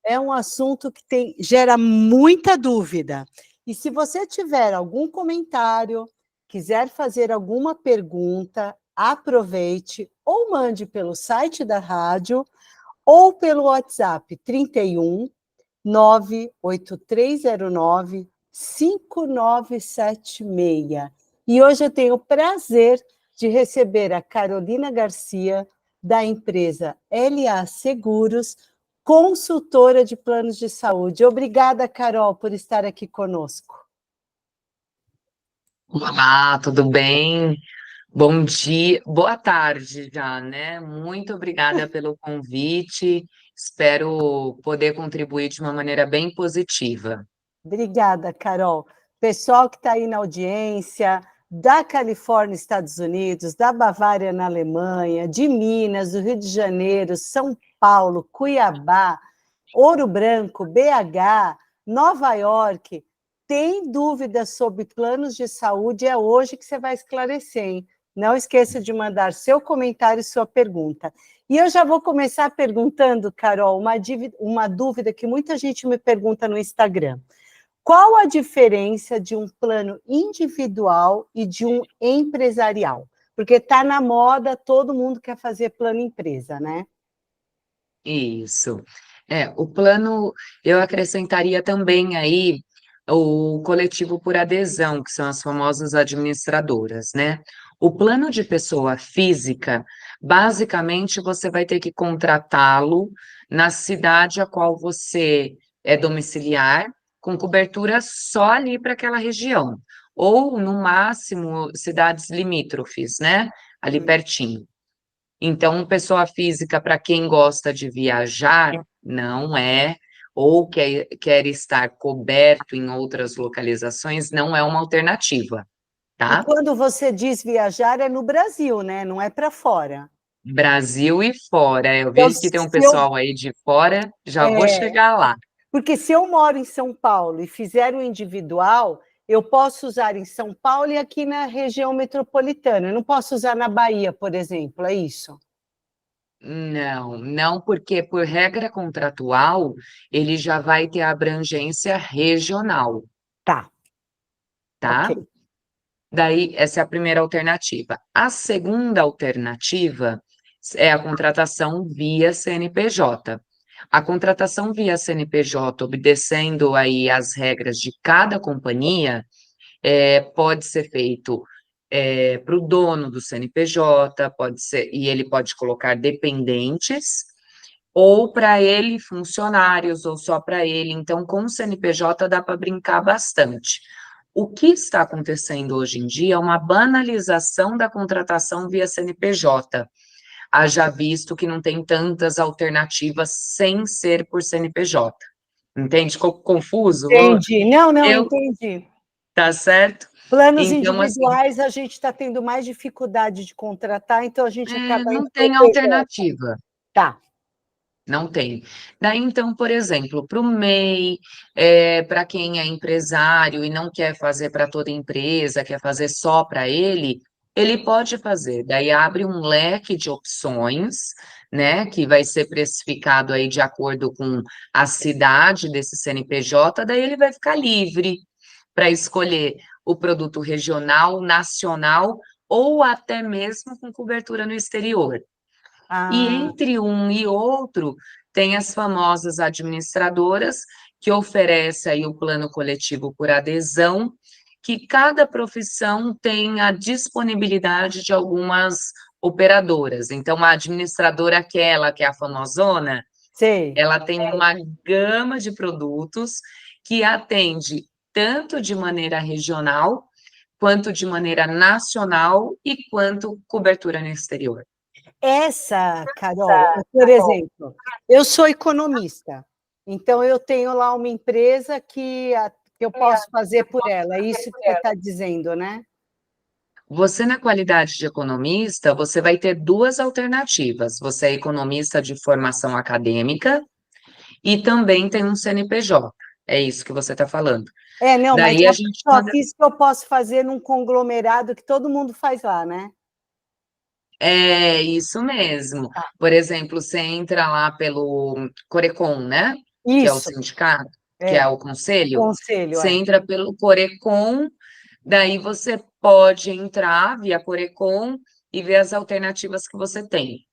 é um assunto que gera muita dúvida. E se você tiver algum comentário, quiser fazer alguma pergunta, aproveite ou mande pelo site da rádio ou pelo WhatsApp 31 98309 5976. E hoje eu tenho o prazer de receber a Carolina Garcia, da empresa LA Seguros, consultora de planos de saúde. Obrigada, Carol, por estar aqui conosco. Olá, tudo bem? Bom dia, boa tarde já, né? Muito obrigada pelo convite. Espero poder contribuir de uma maneira bem positiva. Obrigada, Carol. Pessoal que está aí na audiência, da Califórnia, Estados Unidos, da Bavária, na Alemanha, de Minas, do Rio de Janeiro, São Paulo, Cuiabá, Ouro Branco, BH, Nova York, tem dúvidas sobre planos de saúde? É hoje que você vai esclarecer, hein? Não esqueça de mandar seu comentário e sua pergunta. E eu já vou começar perguntando, Carol, uma dúvida que muita gente me pergunta no Instagram. Qual a diferença de um plano individual e de um empresarial? Porque está na moda, todo mundo quer fazer plano empresa, né? Isso. O plano, eu acrescentaria também aí o coletivo por adesão, que são as famosas administradoras, né? O plano de pessoa física, basicamente, você vai ter que contratá-lo na cidade a qual você é domiciliar, com cobertura só ali para aquela região, ou, no máximo, cidades limítrofes, né? Ali pertinho. Então, pessoa física, para quem gosta de viajar, não é, ou quer estar coberto em outras localizações, não é uma alternativa, E tá? quando você diz viajar, é no Brasil, né? Não é para fora. Brasil e fora. Eu Então, vejo que tem um pessoal aí de fora, já vou chegar lá. porque se eu moro em São Paulo e fizer o individual, eu posso usar em São Paulo e aqui na região metropolitana. Eu não posso usar na Bahia, por exemplo, é isso? Não, não, porque por regra contratual, ele já vai ter abrangência regional, Tá, ok. tá? Daí, essa é a primeira alternativa. A segunda alternativa é a contratação via CNPJ. A contratação via CNPJ, obedecendo aí as regras de cada companhia, pode ser feito para o dono do CNPJ, pode ser, e ele pode colocar dependentes, ou para ele funcionários, ou só para ele. Então, com o CNPJ dá para brincar bastante. O que está acontecendo hoje em dia é uma banalização da contratação via CNPJ. Haja visto que não tem tantas alternativas sem ser por CNPJ. Entende? Ficou confuso? Entendi. Não, Eu, entendi. tá certo? Planos Então, assim, individuais, a gente está tendo mais dificuldade de contratar, então a gente acaba indo não para o tem PJ. alternativa. Tá. Não tem. Daí, então, por exemplo, para o MEI, para quem é empresário e não quer fazer para toda empresa, quer fazer só para ele pode fazer. Daí abre um leque de opções, né, que vai ser precificado aí de acordo com a cidade desse CNPJ, daí ele vai ficar livre para escolher o produto regional, nacional ou até mesmo com cobertura no exterior. E Ah, entre um e outro, tem as famosas administradoras, que oferecem aí o plano coletivo por adesão, que cada profissão tem a disponibilidade de algumas operadoras. Então, a administradora, aquela que é a famosona, sei. ela tem uma gama de produtos que atende tanto de maneira regional, quanto de maneira nacional e quanto cobertura no exterior. Essa, Carol, por exemplo, eu sou economista, então eu tenho lá uma empresa que eu posso fazer por ela, é isso que você está dizendo, né? Você, na qualidade de economista, você vai ter duas alternativas. Você é economista de formação acadêmica e também tem um CNPJ. É isso que você está falando. Não, mas Daí a a gente pessoa física eu posso fazer num conglomerado que todo mundo faz lá, né? É isso mesmo. Tá. Por exemplo, você entra lá pelo Corecon, né? Que é o Isso, sindicato, que é é, o conselho. conselho, Você é. entra pelo Corecon, daí você pode entrar via Corecon e ver as alternativas que você tem.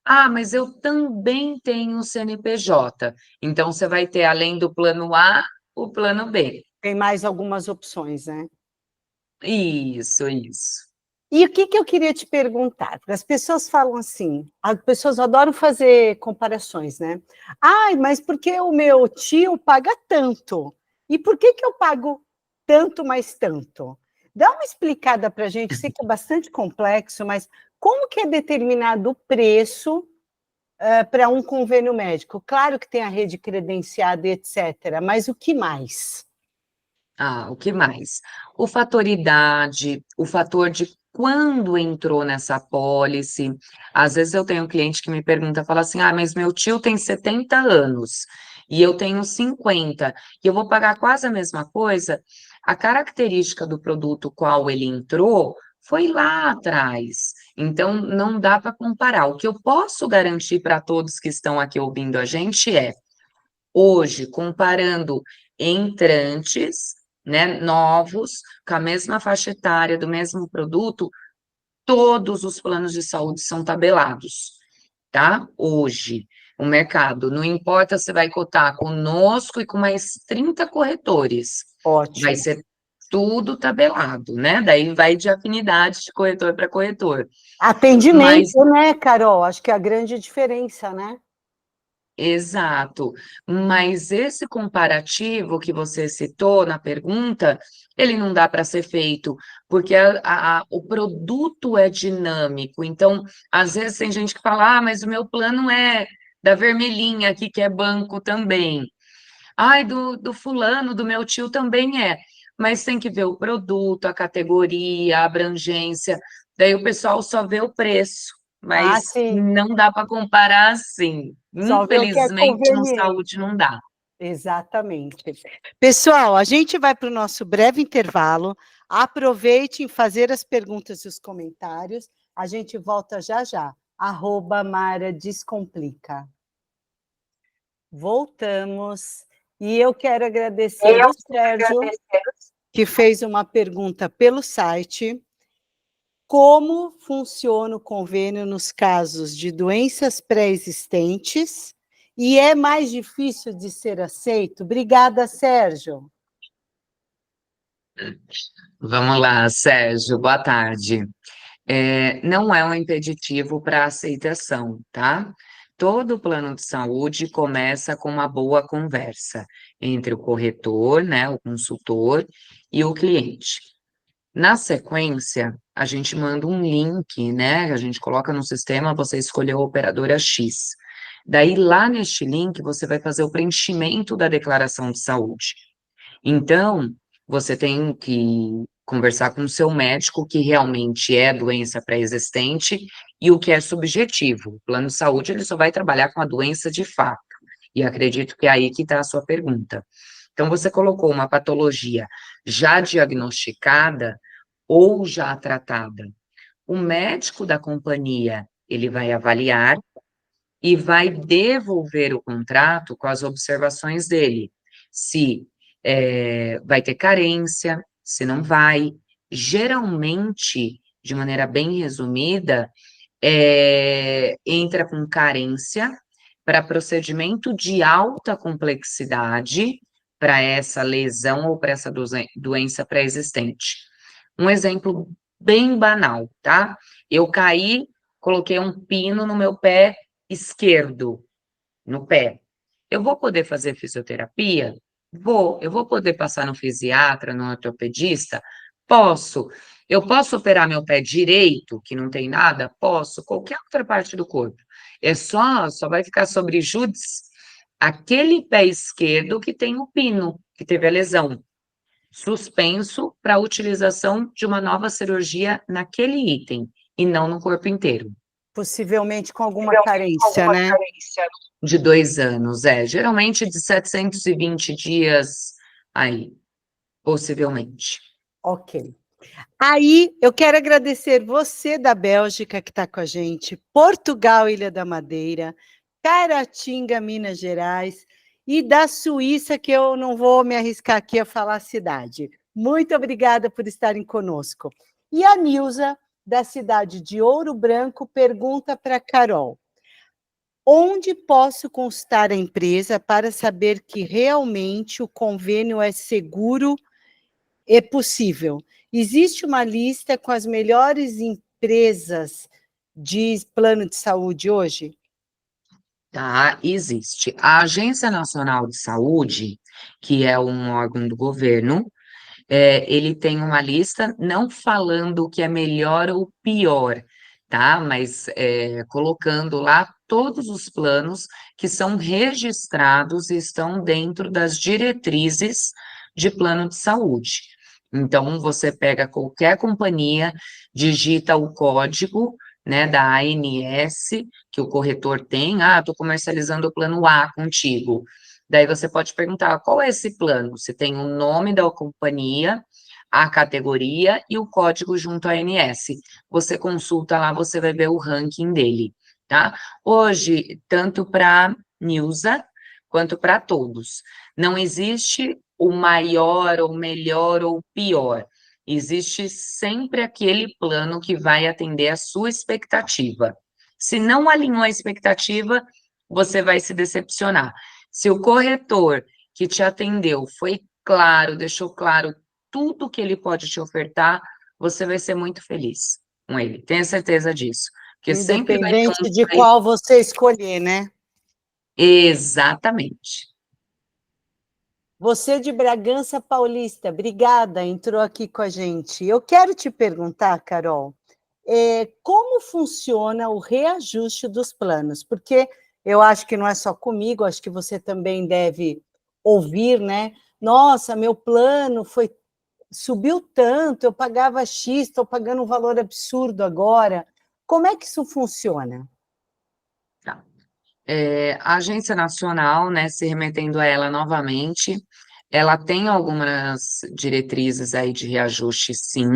Ah, mas eu também tenho CNPJ. Então, você vai ter, além do plano A, o plano B. Tem mais algumas opções, né? Isso, isso. E o que que eu queria te perguntar? Porque as pessoas falam assim, as pessoas adoram fazer comparações, né? Ai, mas por que o meu tio paga tanto? E por que que eu pago tanto mais tanto? Dá uma explicada para a gente, sei que é bastante complexo, mas como que é determinado o preço para um convênio médico? Claro que tem a rede credenciada, etc., mas o que mais? Ah, o que mais? O fator idade, o fator de quando entrou nessa apólice. Às vezes eu tenho um cliente que me pergunta, fala assim: ah, mas meu tio tem 70 anos e eu tenho 50, e eu vou pagar quase a mesma coisa. A característica do produto qual ele entrou foi lá atrás. Então, não dá para comparar. O que eu posso garantir para todos que estão aqui ouvindo a gente é hoje, comparando entrantes, né, novos, com a mesma faixa etária do mesmo produto, todos os planos de saúde são tabelados, tá? Hoje, o mercado, não importa se vai cotar conosco e com mais 30 corretores, vai Ótimo. ser tudo tabelado, né? Daí vai de afinidade de corretor para corretor. Mas Atendimento, né, Carol? Acho que é a grande diferença, né? exato, mas esse comparativo que você citou na pergunta, ele não dá para ser feito, porque o produto é dinâmico. Então, às vezes tem gente que fala, ah, mas o meu plano é da vermelhinha aqui, que é banco também. Ai, do fulano, do meu tio também é. Mas tem que ver o produto, a categoria, a abrangência. Daí o pessoal só vê o preço, Ah, mas sim. não dá para comparar assim. Só ver o que é Infelizmente, no conveniente. saúde não dá. Exatamente. Pessoal, a gente vai para o nosso breve intervalo. Aproveite em fazer as perguntas e os comentários. A gente volta já já. @Mara Descomplica. Voltamos. E eu quero agradecer Eu o Sérgio, agradecer. que fez uma pergunta pelo site. Como funciona o convênio nos casos de doenças pré-existentes e é mais difícil de ser aceito? Obrigada, Sérgio. Vamos lá, Sérgio, boa tarde. Não é um impeditivo para aceitação, tá? Todo plano de saúde começa com uma boa conversa entre o corretor, né, o consultor e o cliente. Na sequência, a gente manda um link, né? A gente coloca no sistema, você escolheu a operadora X. Daí, lá neste link, você vai fazer o preenchimento da declaração de saúde. Então, você tem que conversar com o seu médico que realmente é doença pré-existente e o que é subjetivo. O plano de saúde, ele só vai trabalhar com a doença de fato. E acredito que é aí que está a sua pergunta. Então, você colocou uma patologia já diagnosticada ou já tratada. O médico da companhia, ele vai avaliar e vai devolver o contrato com as observações dele. Se vai ter carência, se não vai. Geralmente, de maneira bem resumida, entra com carência para procedimento de alta complexidade para essa lesão ou para essa doença pré-existente. Um exemplo bem banal, tá? Eu caí, coloquei um pino no meu pé esquerdo, no pé. Eu vou poder fazer fisioterapia? Vou. Eu vou poder passar no fisiatra, no ortopedista? Posso. Eu posso operar meu pé direito, que não tem nada? Posso. Qualquer outra parte do corpo. Só vai ficar sobre júdice aquele pé esquerdo que tem o pino, que teve a lesão. Suspenso para a utilização de uma nova cirurgia naquele item, e não no corpo inteiro. Possivelmente com alguma carência, né? De 2 anos, geralmente de 720 dias aí, possivelmente. Ok. Aí, eu quero agradecer você da Bélgica que está com a gente, Portugal, Ilha da Madeira, Caratinga, Minas Gerais, e da Suíça, que eu não vou me arriscar aqui a falar a cidade. Muito obrigada por estarem conosco. E a Nilza, da cidade de Ouro Branco, pergunta para a Carol: onde posso consultar a empresa para saber que realmente o convênio é seguro? É possível. Existe uma lista com as melhores empresas de plano de saúde hoje? Tá, existe. A Agência Nacional de Saúde, que é um órgão do governo, ele tem uma lista, não falando o que é melhor ou pior, tá? Mas colocando lá todos os planos que são registrados e estão dentro das diretrizes de plano de saúde. Então, você pega qualquer companhia, digita o código, né, da ANS, que o corretor tem, estou comercializando o plano A contigo. Daí você pode perguntar, qual é esse plano? Você tem o nome da companhia, a categoria e o código junto à ANS. Você consulta lá, você vai ver o ranking dele, tá? Hoje, tanto para Nilsa quanto para todos, não existe o maior, ou melhor, ou pior. Existe sempre aquele plano que vai atender a sua expectativa. Se não alinhou a expectativa, você vai se decepcionar. Se o corretor que te atendeu foi claro, deixou claro tudo que ele pode te ofertar, você vai ser muito feliz com ele. Tenha certeza disso. Porque sempre vai ter um Independente de jeito. qual você escolher, né? Exatamente. Você de Bragança Paulista, obrigada, entrou aqui com a gente. Eu quero te perguntar, Carol, como funciona o reajuste dos planos? Porque eu acho que não é só comigo, acho que você também deve ouvir, né? Nossa, meu plano subiu tanto, eu pagava X, estou pagando um valor absurdo agora. Como é que isso funciona? Tá. A Agência Nacional, né, se remetendo a ela novamente, ela tem algumas diretrizes aí de reajuste, sim,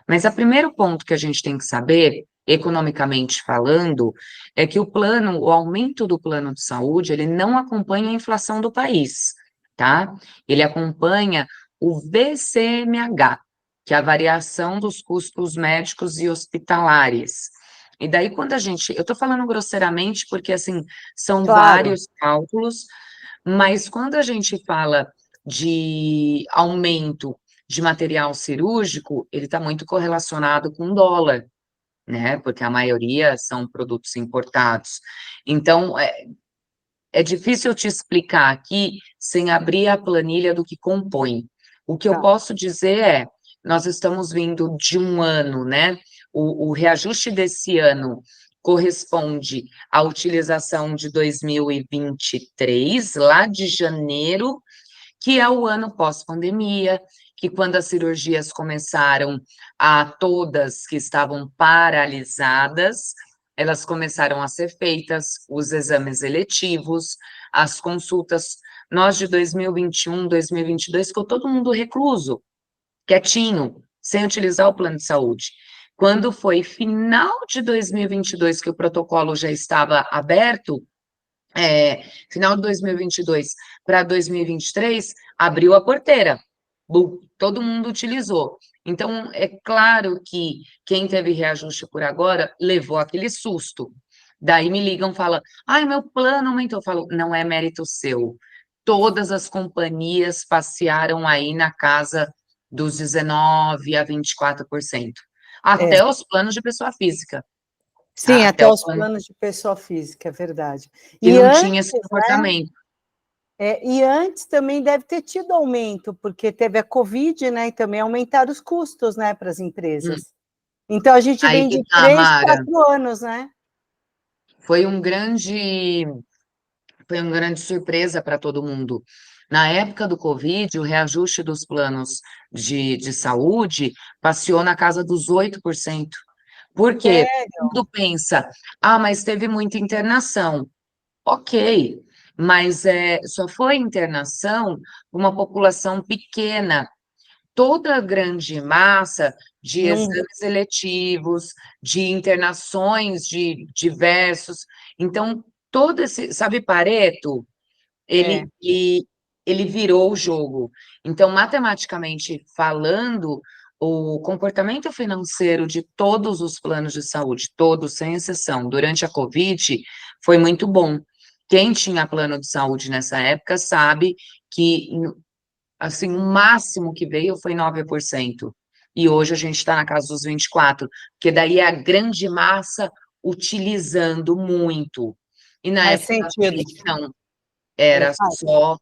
mas o primeiro ponto que a gente tem que saber, economicamente falando, é que o aumento do plano de saúde, ele não acompanha a inflação do país, tá? Ele acompanha o VCMH, que é a variação dos custos médicos e hospitalares. E daí, quando a gente. Eu estou falando grosseiramente, porque, assim, são Claro, vários cálculos, mas quando a gente fala de aumento de material cirúrgico, ele está muito correlacionado com o dólar, né? Porque a maioria são produtos importados. Então, é difícil eu te explicar aqui sem abrir a planilha do que compõe. O que eu tá. posso dizer é, nós estamos vindo de um ano, né? O reajuste desse ano corresponde à utilização de 2023, lá de janeiro, que é o ano pós-pandemia, que quando as cirurgias começaram a todas que estavam paralisadas, elas começaram a ser feitas, os exames eletivos, as consultas. Nós de 2021, 2022, ficou todo mundo recluso, quietinho, sem utilizar o plano de saúde. Quando foi final de 2022 que o protocolo já estava aberto, final de 2022 para 2023, abriu a porteira. Todo mundo utilizou. Então, é claro que quem teve reajuste por agora levou aquele susto. Daí me ligam, falam, ai, meu plano aumentou. Eu falo, não é mérito seu. Todas as companhias passearam aí na casa dos 19% a 24%. É. Até os planos de pessoa física, Sim, tá? até Até o os plano planos de pessoa física, é verdade. que E não antes, tinha esse né? comportamento. E antes também deve ter tido aumento, porque teve a Covid, né? E também aumentaram os custos, né, para as Hum. empresas. Então a gente Aí vem que de tá, três, Mara. 4 anos, né? Foi uma grande surpresa para todo mundo. Na época do Covid, o reajuste dos planos de saúde passeou na casa dos 8%. Por quê? Sério? Tudo pensa, mas teve muita internação. Ok, mas só foi internação uma população pequena. toda a grande massa de Não, exames eletivos, de internações de diversos. Então, todo esse, sabe, Pareto, é, ele virou o jogo. Então, matematicamente falando, o comportamento financeiro de todos os planos de saúde, todos, sem exceção, durante a Covid, foi muito bom. Quem tinha plano de saúde nessa época sabe que, assim, o máximo que veio foi 9%. E hoje a gente está na casa dos 24%, porque daí é a grande massa utilizando muito. E na faz época da sentido. Covid, não, É, era faz. só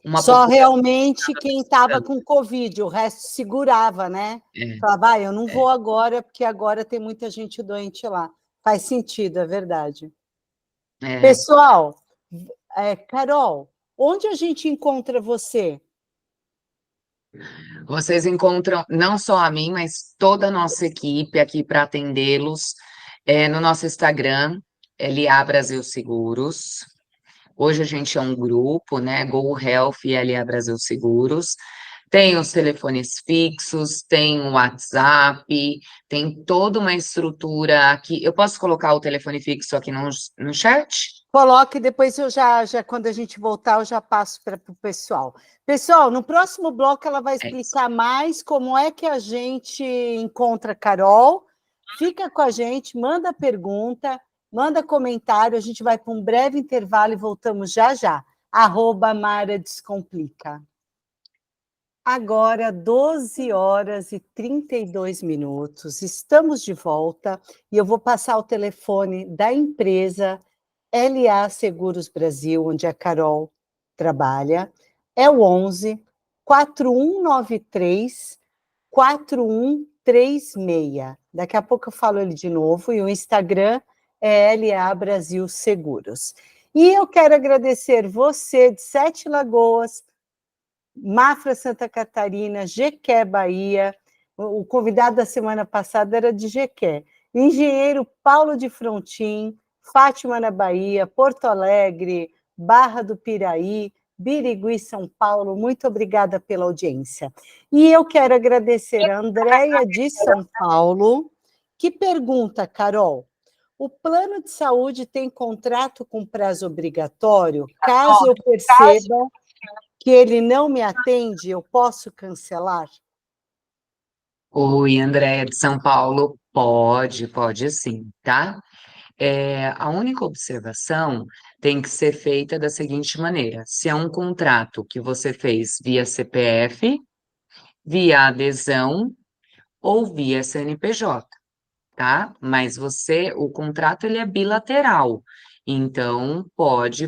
uma Só população realmente quem estava precisando. com Covid, o resto segurava, né? É, Falava, eu não é. vou agora, porque agora tem muita gente doente lá. Faz sentido, é verdade. É. Pessoal, Carol, onde a gente encontra você? Vocês encontram não só a mim, mas toda a nossa equipe aqui para atendê-los no nosso Instagram, LA Brasil Seguros. Hoje a gente é um grupo, né? Go Health e LA Brasil Seguros. Tem os telefones fixos, tem o WhatsApp, tem toda uma estrutura aqui. Eu posso colocar o telefone fixo aqui no chat? Coloque, depois eu quando a gente voltar, eu já passo para o pessoal. Pessoal, no próximo bloco ela vai É isso. explicar mais como é que a gente encontra a Carol. Fica com a gente, manda pergunta, manda comentário, a gente vai para um breve intervalo e voltamos já já. @Mara Descomplica. Agora, 12 horas e 32 minutos, estamos de volta e eu vou passar o telefone da empresa LA Seguros Brasil, onde a Carol trabalha, é o 11 4193 4136. Daqui a pouco eu falo ele de novo, e o Instagram é LA Brasil Seguros. E eu quero agradecer você de Sete Lagoas, Mafra Santa Catarina, Jequé Bahia. O convidado da semana passada era de Jequé. Engenheiro Paulo de Frontin, Fátima na Bahia, Porto Alegre, Barra do Piraí, Birigui, São Paulo. Muito obrigada pela audiência. E eu quero agradecer a Andréia de São Paulo, que pergunta, Carol, o plano de saúde tem contrato com prazo obrigatório? Caso eu perceba que ele não me atende, eu posso cancelar? Oi, Andréia de São Paulo. Pode sim, tá? A única observação tem que ser feita da seguinte maneira: se é um contrato que você fez via CPF, via adesão ou via CNPJ, tá? Mas o contrato ele é bilateral. Então,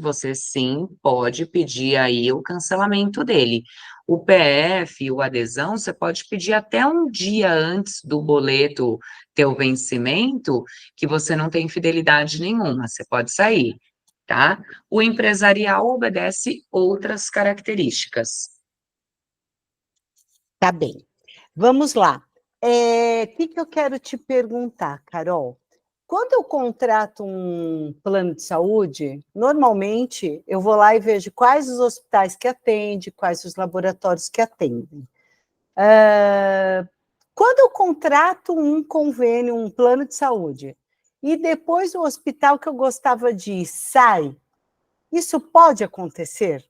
você sim pode pedir aí o cancelamento dele. O PF, o adesão, você pode pedir até um dia antes do boleto ter o vencimento, que você não tem fidelidade nenhuma, você pode sair, tá? O empresarial obedece outras características. Tá bem. Vamos lá. O que eu quero te perguntar, Carol? Quando eu contrato um plano de saúde, normalmente eu vou lá e vejo quais os hospitais que atendem, quais os laboratórios que atendem. Quando eu contrato um convênio, um plano de saúde, e depois o hospital que eu gostava de ir sai, isso pode acontecer?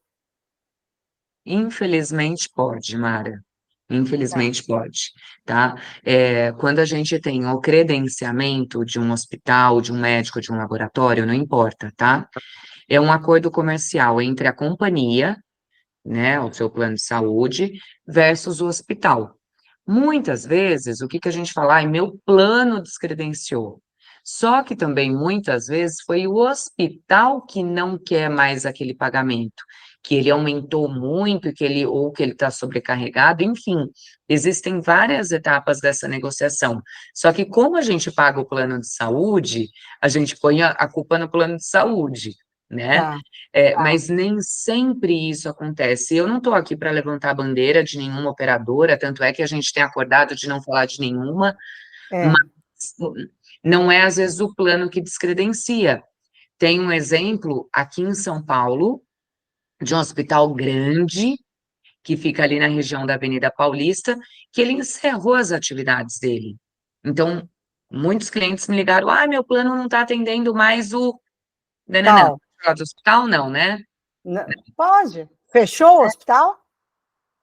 Infelizmente pode, Mara. Tá, Infelizmente pode, tá? Quando a gente tem o credenciamento de um hospital, de um médico, de um laboratório, não importa, tá? É um acordo comercial entre a companhia, né, o seu plano de saúde, versus o hospital. Muitas vezes, o que que a gente fala? Ai, meu plano descredenciou. Só que também, muitas vezes, foi o hospital que não quer mais aquele pagamento, que ele aumentou muito, ou que ele está sobrecarregado, enfim, existem várias etapas dessa negociação. Só que como a gente paga o plano de saúde, a gente põe a culpa no plano de saúde, né? tá. Mas nem sempre isso acontece. Eu não estou aqui para levantar a bandeira de nenhuma operadora, tanto é que a gente tem acordado de não falar de nenhuma, É, mas não é às vezes o plano que descredencia. Tem um exemplo aqui em São Paulo, de um hospital grande, que fica ali na região da Avenida Paulista, que ele encerrou as atividades dele. Então, muitos clientes me ligaram, meu plano não está atendendo mais o... Nananã. Tal. Falar do hospital, não, né? Pode. Fechou o hospital?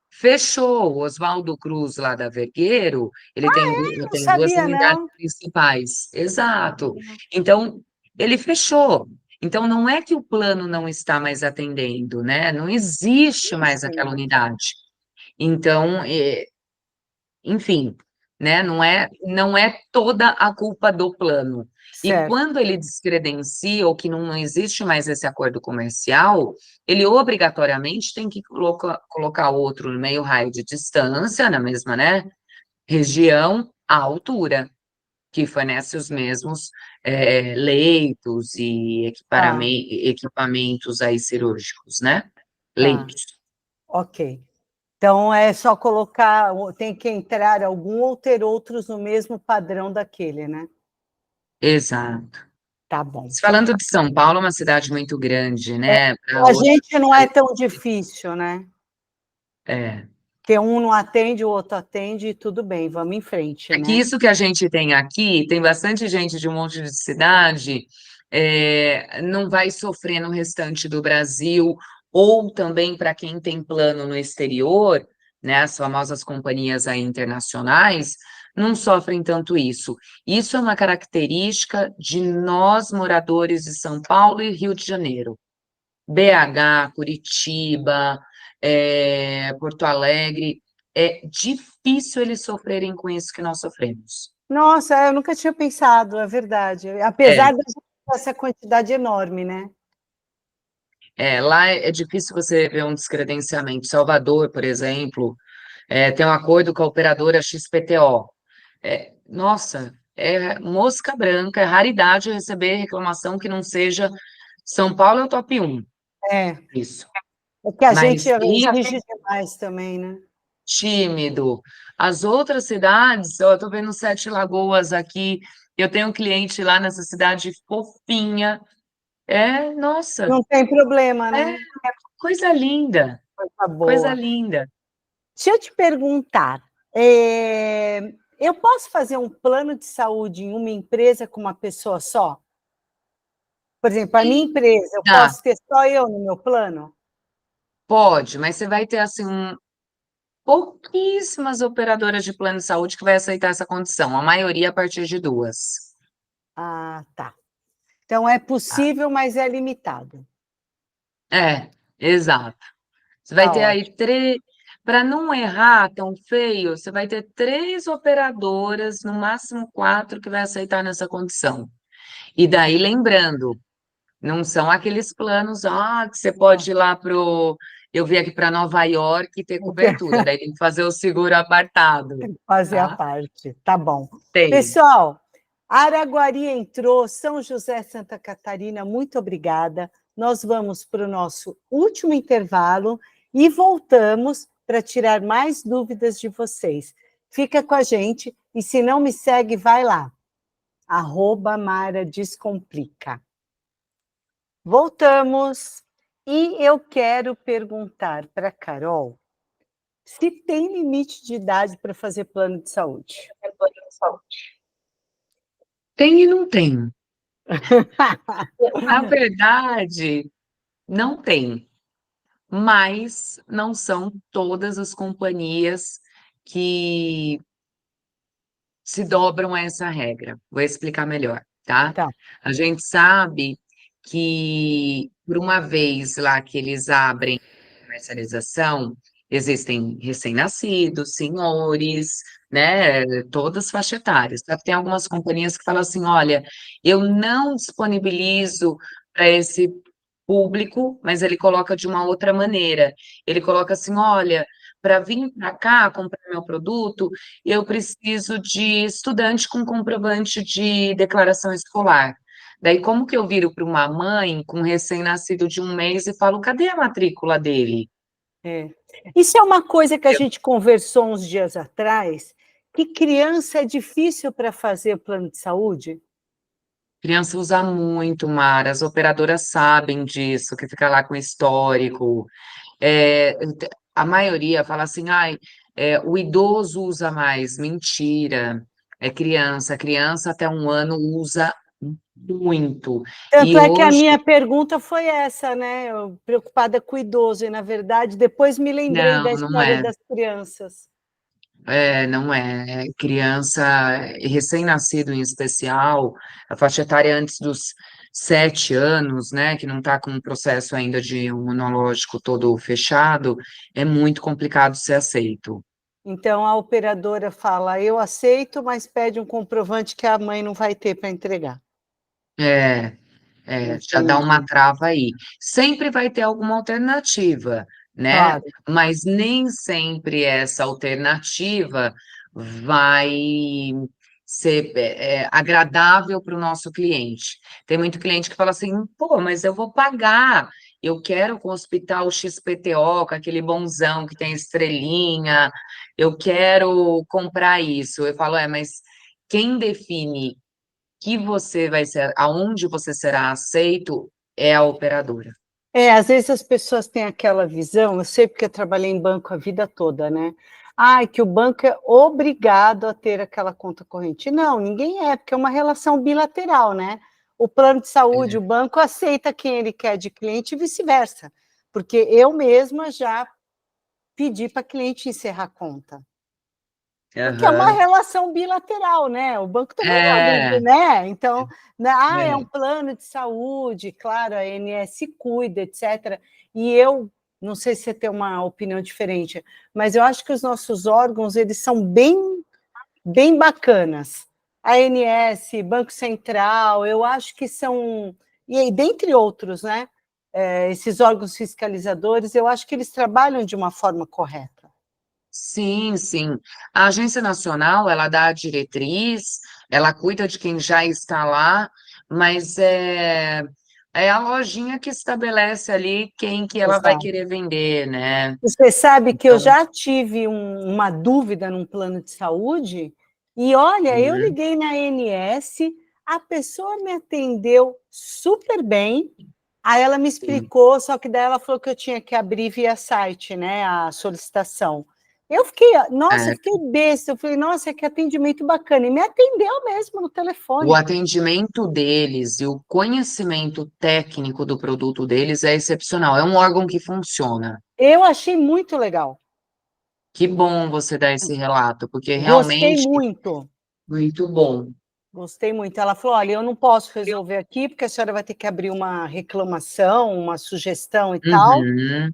Fechou. O Oswaldo Cruz, lá da Vergueiro, ele Não tem duas sabia, unidades não. principais. Exato. Então, ele fechou. Então, não é que o plano não está mais atendendo, né? Não existe mais Sim, aquela unidade. Então, enfim, né? Não é toda a culpa do plano. E certo. quando ele descredencia ou que não existe mais esse acordo comercial, ele obrigatoriamente tem que colocar outro no meio raio de distância, na mesma, né, região, à altura, que fornece os mesmos leitos e Tá, equipamentos aí cirúrgicos, né? tá. Leitos. Ok. Então, é só colocar, tem que entrar algum ou ter outros no mesmo padrão daquele, né? Exato. Tá bom. Falando de São Paulo, é uma cidade muito grande, É, né? Para a outros. gente não é tão difícil, né? É. Porque um não atende, o outro atende e tudo bem, vamos em frente, É que né? isso que a gente tem aqui, tem bastante gente de um monte de cidade, não vai sofrer no restante do Brasil, ou também para quem tem plano no exterior, né? As famosas companhias aí internacionais, não sofrem tanto isso. Isso é uma característica de nós, moradores de São Paulo e Rio de Janeiro. BH, Curitiba, Porto Alegre, é difícil eles sofrerem com isso que nós sofremos. Nossa, eu nunca tinha pensado, é verdade. É, Apesar dessa quantidade enorme, né? lá é difícil você ver um descredenciamento. Salvador, por exemplo, tem um acordo com a operadora XPTO. Nossa, é mosca branca, é raridade receber reclamação que não seja São Paulo é o top 1, É, isso. é que a gente Mas Rio exige demais também, né? tímido. As outras cidades, eu estou vendo Sete Lagoas aqui, eu tenho um cliente lá nessa cidade fofinha. Nossa, Não tem problema, é né? coisa linda, Coisa coisa boa. linda. Deixa eu te perguntar, eu posso fazer um plano de saúde em uma empresa com uma pessoa só? Por exemplo, a minha empresa, eu Dá, posso ter só eu no meu plano? pode, mas você vai ter assim pouquíssimas operadoras de plano de saúde que vai aceitar essa condição, a maioria a partir de duas. Ah, tá. Então é Tá? possível, mas é limitado. Exato. Você vai Tá ter aí ótimo. três, para não errar tão feio, você vai ter três operadoras, no máximo quatro, que vai aceitar nessa condição. E daí, lembrando, não são aqueles planos, que você Tá. pode ir lá pro. Eu vi aqui para Nova York e ter cobertura, daí tem que fazer o seguro apartado, Fazer a tá? parte. Tá bom. Tem. Pessoal, Araguari entrou, São José, Santa Catarina, muito obrigada. Nós vamos para o nosso último intervalo e voltamos para tirar mais dúvidas de vocês. Fica com a gente e se não me segue, vai lá. @Mara Descomplica. Voltamos. E eu quero perguntar para a Carol se tem limite de idade para fazer plano de saúde. Tem e não tem. Na verdade, não tem. Mas não são todas as companhias que se dobram a essa regra. Vou explicar melhor, tá? Tá. A gente sabe que, por uma vez lá que eles abrem comercialização, existem recém-nascidos, senhores, né? Todas faixa etárias. Só que tem algumas companhias que falam assim: olha, eu não disponibilizo para esse público, mas ele coloca de uma outra maneira. Ele coloca assim: olha, para vir para cá comprar meu produto, eu preciso de estudante com comprovante de declaração escolar. Daí, como que eu viro para uma mãe com um recém-nascido de 1 mês e falo, cadê a matrícula dele? É. Isso é uma coisa que a gente conversou uns dias atrás, que criança é difícil para fazer plano de saúde? Criança usa muito, Mara, as operadoras sabem disso, que fica lá com histórico. É, a maioria fala assim, ai, o idoso usa mais. Mentira, é criança. Criança até 1 ano usa muito. Tanto E é que a hoje, minha pergunta foi essa, né? Eu, preocupada com o idoso, e na verdade, depois me lembrei da não, não história é. das crianças. Não é. Criança, recém-nascido em especial, a faixa etária antes dos 7 anos, né, que não está com o processo ainda de imunológico todo fechado, é muito complicado ser aceito. Então a operadora fala: eu aceito, mas pede um comprovante que a mãe não vai ter para entregar. É, já dá uma Entendi, trava aí. Sempre vai ter alguma alternativa, né? claro. Mas nem sempre essa alternativa vai ser agradável para o nosso cliente. Tem muito cliente que fala assim, pô, mas eu vou pagar. Eu quero com o hospital XPTO, com aquele bonzão que tem estrelinha, eu quero comprar isso. Eu falo, mas quem define que você vai ser, aonde você será aceito, é a operadora. Às vezes as pessoas têm aquela visão, eu sei porque eu trabalhei em banco a vida toda, né? Ai, que o banco é obrigado a ter aquela conta corrente. Não, ninguém é, porque é uma relação bilateral, né? O plano de saúde, o É. banco aceita quem ele quer de cliente e vice-versa. Porque eu mesma já pedi para cliente encerrar a conta. Porque é uma Aham. relação bilateral, né? O banco também não é É, obrigado, né? Então, né? É um é. plano de saúde, claro, a ANS cuida, etc. E eu não sei se você tem uma opinião diferente, mas eu acho que os nossos órgãos eles são bem bacanas. A ANS, Banco Central, eu acho que são, e aí, dentre outros, né? Esses órgãos fiscalizadores, eu acho que eles trabalham de uma forma correta. Sim, sim. A Agência Nacional, ela dá a diretriz, ela cuida de quem já está lá, mas é a lojinha que estabelece ali quem que ela vai Exato. querer vender, né? Você sabe que eu Então, já tive uma dúvida num plano de saúde, e olha, eu uhum, liguei na ANS, a pessoa me atendeu super bem, aí ela me sim. explicou, só que daí ela falou que eu tinha que abrir via site, né, a solicitação. Eu fiquei, nossa, eu É, fiquei besta, eu falei, nossa, que atendimento bacana, e me atendeu mesmo no o telefone. atendimento deles e o conhecimento técnico do produto deles é excepcional. É um órgão que funciona. Eu achei muito legal, Que bom você dar esse relato, porque gostei realmente muito. muito bom. Gostei muito. Ela falou: olha, eu não posso resolver aqui, porque a senhora vai ter que abrir uma reclamação, uma sugestão e tal. Uhum.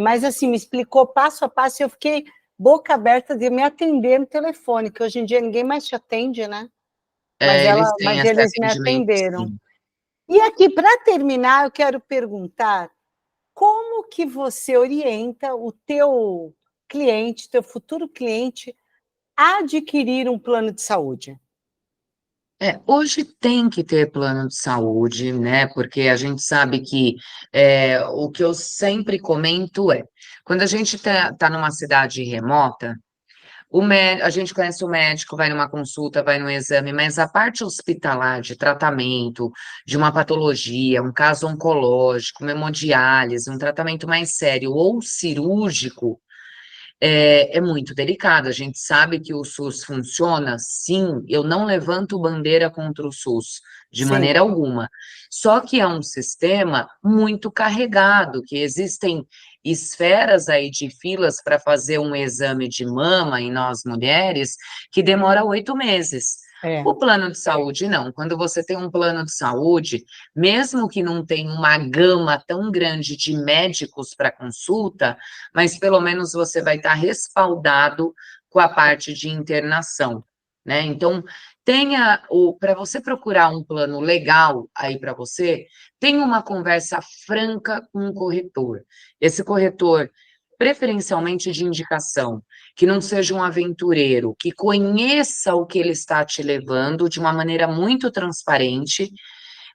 Mas assim, me explicou passo a passo e eu fiquei boca aberta de me atender no telefone, que hoje em dia ninguém mais te atende, né? Eles têm Mas esse eles me atendimento, atenderam. sim. E aqui, para terminar, eu quero perguntar como que você orienta o teu cliente, teu futuro cliente, a adquirir um plano de saúde? Hoje tem que ter plano de saúde, né? Porque a gente sabe que o que eu sempre comento quando a gente tá numa cidade remota, a gente conhece o médico, vai numa consulta, vai num exame, mas a parte hospitalar de tratamento de uma patologia, um caso oncológico, uma hemodiálise, um tratamento mais sério ou cirúrgico, é muito delicado. A gente sabe que o SUS funciona, sim, eu não levanto bandeira contra o SUS, de Sim, maneira alguma. Só que é um sistema muito carregado, que existem esferas aí de filas para fazer um exame de mama em nós mulheres, que demora 8 meses. é. O plano de saúde, não. Quando você tem um plano de saúde, mesmo que não tenha uma gama tão grande de médicos para consulta, mas pelo menos você vai estar respaldado com a parte de internação, né? Então, tenha para você procurar um plano legal aí para você, tenha uma conversa franca com o corretor. Esse corretor, preferencialmente de indicação, que não seja um aventureiro, que conheça o que ele está te levando de uma maneira muito transparente,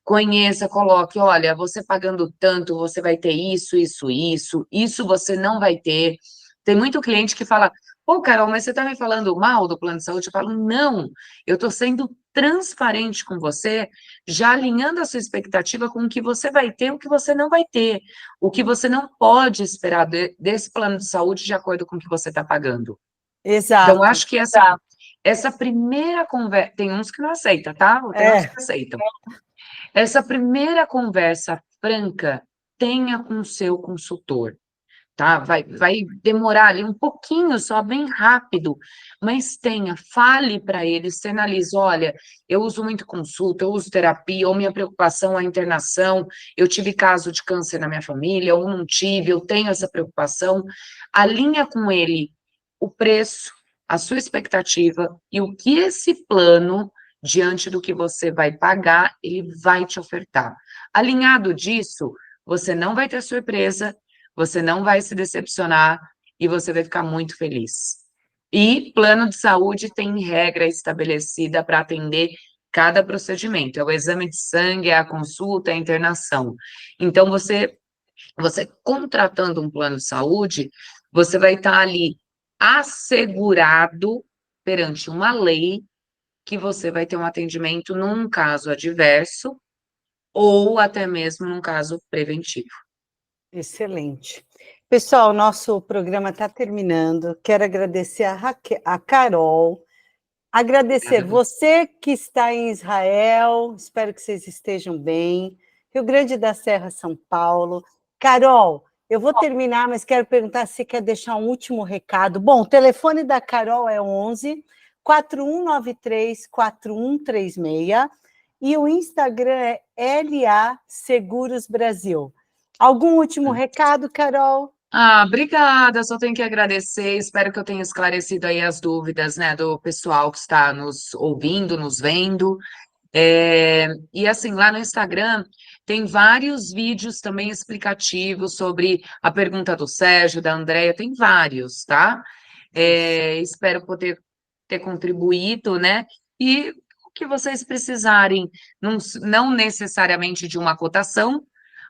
conheça, coloque, olha, você pagando tanto, você vai ter isso, isso, isso, isso você não vai ter. Tem muito cliente que fala, Pô, Carol, mas você está me falando mal do plano de saúde? Eu falo, não, eu estou sendo transparente com você, já alinhando a sua expectativa com o que você vai ter e o que você não vai ter, o que você não pode esperar desse plano de saúde de acordo com o que você está pagando. Então, Exato. acho que essa primeira conversa, tem uns que não aceitam, tá? Tem uns É, que aceitam. Essa primeira conversa franca, tenha com o seu consultor, tá? Vai demorar ali um pouquinho, só bem rápido, mas fale para ele, sinalize, olha, eu uso muito consulta, eu uso terapia, ou minha preocupação é a internação, eu tive caso de câncer na minha família, ou não tive, eu tenho essa preocupação, alinha com ele o preço, a sua expectativa e o que esse plano, diante do que você vai pagar, ele vai te ofertar. Alinhado disso, você não vai ter surpresa, você não vai se decepcionar e você vai ficar muito feliz. E plano de saúde tem regra estabelecida para atender cada procedimento. É o exame de sangue, é a consulta, é a internação. Então, você contratando um plano de saúde, você vai estar ali assegurado perante uma lei que você vai ter um atendimento num caso adverso ou até mesmo num caso preventivo. excelente. Pessoal, nosso programa está terminando. Quero agradecer a Carol, agradecer Obrigada. você que está em Israel, espero que vocês estejam bem. Rio Grande da Serra, São Paulo. Carol, eu vou terminar, mas quero perguntar se você quer deixar um último recado. Bom, o telefone da Carol é 11 4193 4136 e o Instagram é LA Seguros Brasil. Algum último recado, Carol? Obrigada, só tenho que agradecer, espero que eu tenha esclarecido aí as dúvidas, né, do pessoal que está nos ouvindo, nos vendo. E assim, lá no Instagram tem vários vídeos também explicativos sobre a pergunta do Sérgio, da Andréia, tem vários, tá? Espero poder ter contribuído, né? E o que vocês precisarem, não necessariamente de uma cotação,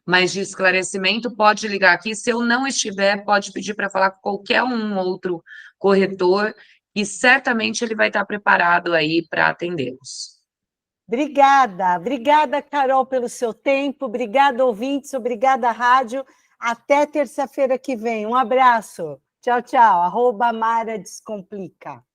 mas de esclarecimento, pode ligar aqui. Se eu não estiver, pode pedir para falar com qualquer um outro corretor, e certamente ele vai estar preparado aí para atendê-los. Obrigada, Carol, pelo seu tempo. Obrigada, ouvintes. Obrigada, rádio. Até terça-feira que vem. Um abraço. Tchau, tchau. @Mara Descomplica.